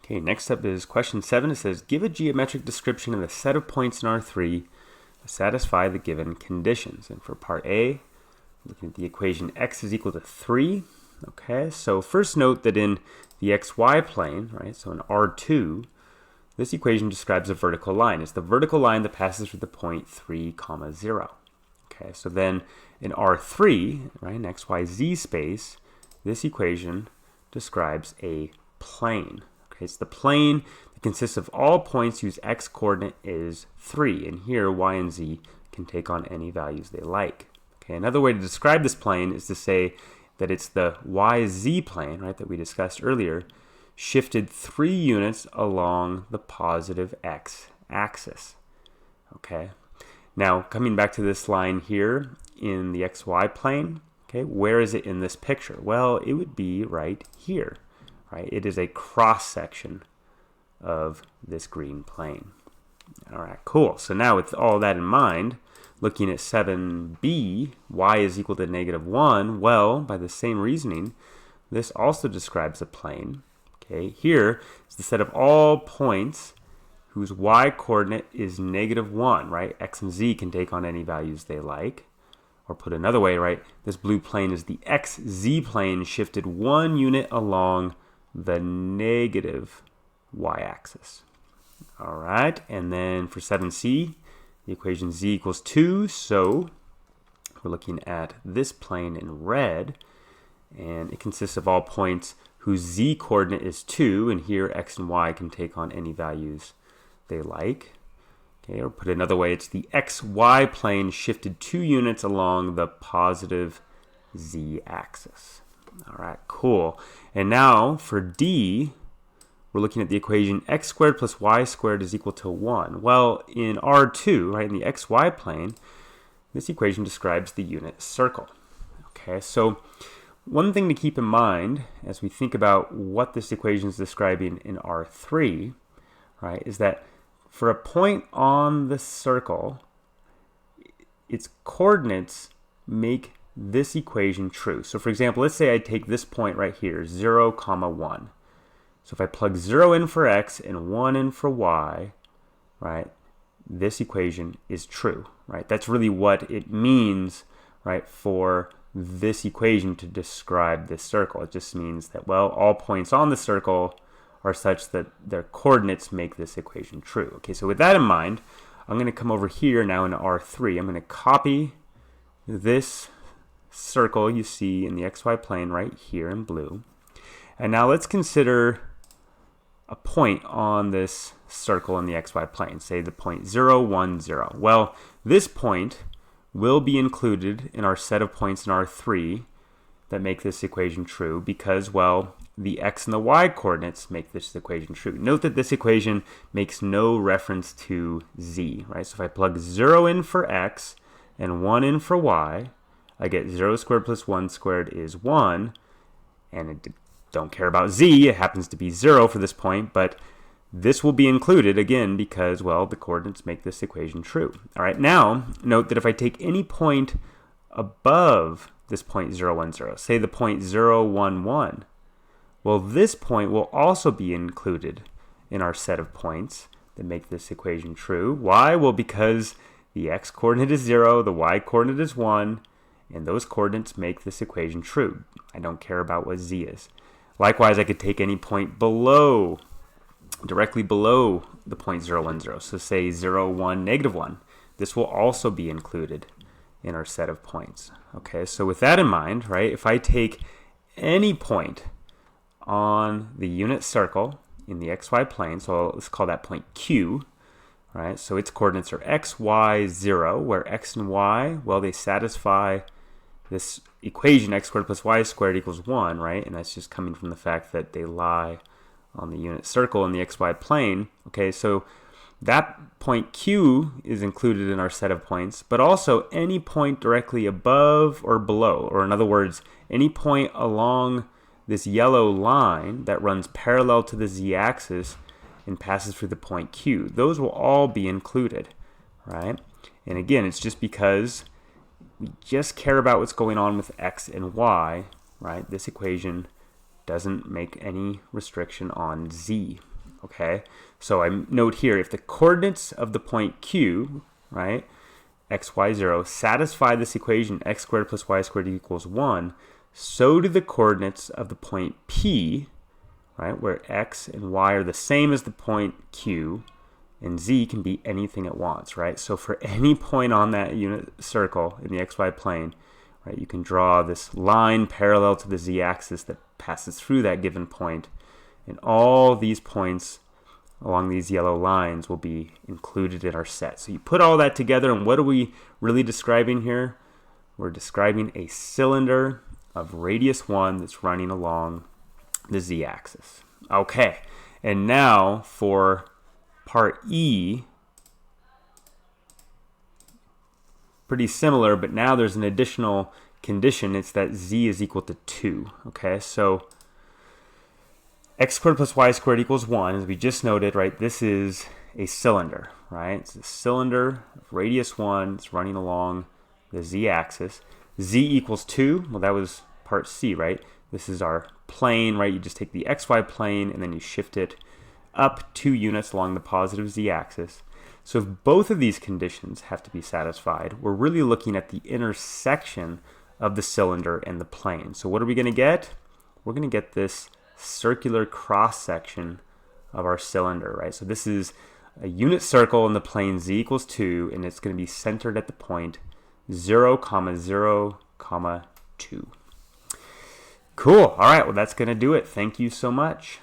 Okay, next up is question 7. It says, give a geometric description of the set of points in R3 that satisfy the given conditions. And for part A, looking at the equation x is equal to 3. Okay, so first note that in the xy plane, right, so in R2, this equation describes a vertical line. It's the vertical line that passes through the point 3, 0. Okay, so then in R3, right, in xyz space, this equation describes a plane. Okay, it's the plane that consists of all points whose x-coordinate is 3. And here, y and z can take on any values they like. Okay, another way to describe this plane is to say that it's the yz plane, right, that we discussed earlier, shifted 3 units along the positive x-axis. Okay, now coming back to this line here in the xy plane, okay, where is it in this picture? Well, it would be right here, right? It is a cross-section of this green plane. All right, cool. So now with all that in mind, looking at 7b, y is equal to -1, well, by the same reasoning, this also describes a plane. Okay, here is the set of all points whose y-coordinate is -1, right? X and z can take on any values they like. Or put another way, right, this blue plane is the xz plane shifted 1 unit along the negative y-axis. All right, and then for 7c, the equation z equals 2, so we're looking at this plane in red, and it consists of all points whose z-coordinate is 2, and here x and y can take on any values they like. Okay, or put another way, it's the xy plane shifted 2 units along the positive z-axis. All right, cool. And now for D, we're looking at the equation x squared plus y squared is equal to 1. Well, in R2, right, in the xy plane, this equation describes the unit circle. Okay, so one thing to keep in mind as we think about what this equation is describing in R3, right, is that for a point on the circle, its coordinates make this equation true. So for example, let's say I take this point right here, 0, 1. So if I plug 0 in for x and 1 in for y, right, this equation is true, right? That's really what it means, right, for this equation to describe this circle. It just means that, well, all points on the circle are such that their coordinates make this equation true. Okay, so with that in mind, I'm going to come over here now in R3. I'm going to copy this circle you see in the xy plane right here in blue. And now let's consider a point on this circle in the xy plane, say the point 0, 1, 0. Well, this point will be included in our set of points in R3 that make this equation true because, well, the x and the y coordinates make this equation true. Note that this equation makes no reference to z, right? So if I plug 0 in for x and 1 in for y, I get 0 squared plus 1 squared is 1, and I don't care about z. It happens to be 0 for this point, but this will be included again because, well, the coordinates make this equation true. All right, now note that if I take any point above this point 0, 1, 0, say the point 0, 1, 1, well, this point will also be included in our set of points that make this equation true. Why? Well, because the x-coordinate is 0, the y-coordinate is 1, and those coordinates make this equation true. I don't care about what z is. Likewise, I could take any point below, directly below the point 0, 1, 0. So say 0, 1, -1. This will also be included in our set of points. Okay, so with that in mind, right, if I take any point on the unit circle in the xy plane, so let's call that point Q, right? So its coordinates are x, y, 0, where x and y, well, they satisfy this equation, x squared plus y squared equals 1, right? And that's just coming from the fact that they lie on the unit circle in the xy plane. Okay, so that point Q is included in our set of points, but also any point directly above or below, or in other words, any point along this yellow line that runs parallel to the z-axis and passes through the point Q. Those will all be included, right? And again, it's just because we just care about what's going on with x and y, right? This equation doesn't make any restriction on z. okay? So I note here, if the coordinates of the point Q, right, x, y, 0, satisfy this equation, x squared plus y squared equals 1, so do the coordinates of the point P, right, where x and y are the same as the point Q, and z can be anything it wants, right? So for any point on that unit circle in the xy plane, right, you can draw this line parallel to the z-axis that passes through that given point, and all these points along these yellow lines will be included in our set. So you put all that together, and what are we really describing here? We're describing a cylinder of radius 1 that's running along the z-axis. Okay, and now for part E, pretty similar, but now there's an additional condition. It's that z is equal to 2. Okay, so x squared plus y squared equals 1, as we just noted, right? This is a cylinder, right? It's a cylinder of radius 1. It's running along the z-axis. Z equals 2. Well, that was part C, right? This is our plane, right? You just take the xy plane and then you shift it up 2 units along the positive z-axis. So if both of these conditions have to be satisfied, we're really looking at the intersection of the cylinder and the plane. So what are we going to get? We're going to get this circular cross-section of our cylinder, right? So this is a unit circle in the plane z equals 2, and it's going to be centered at the point 0, 0, 2. Cool. All right, well, that's going to do it. Thank you so much.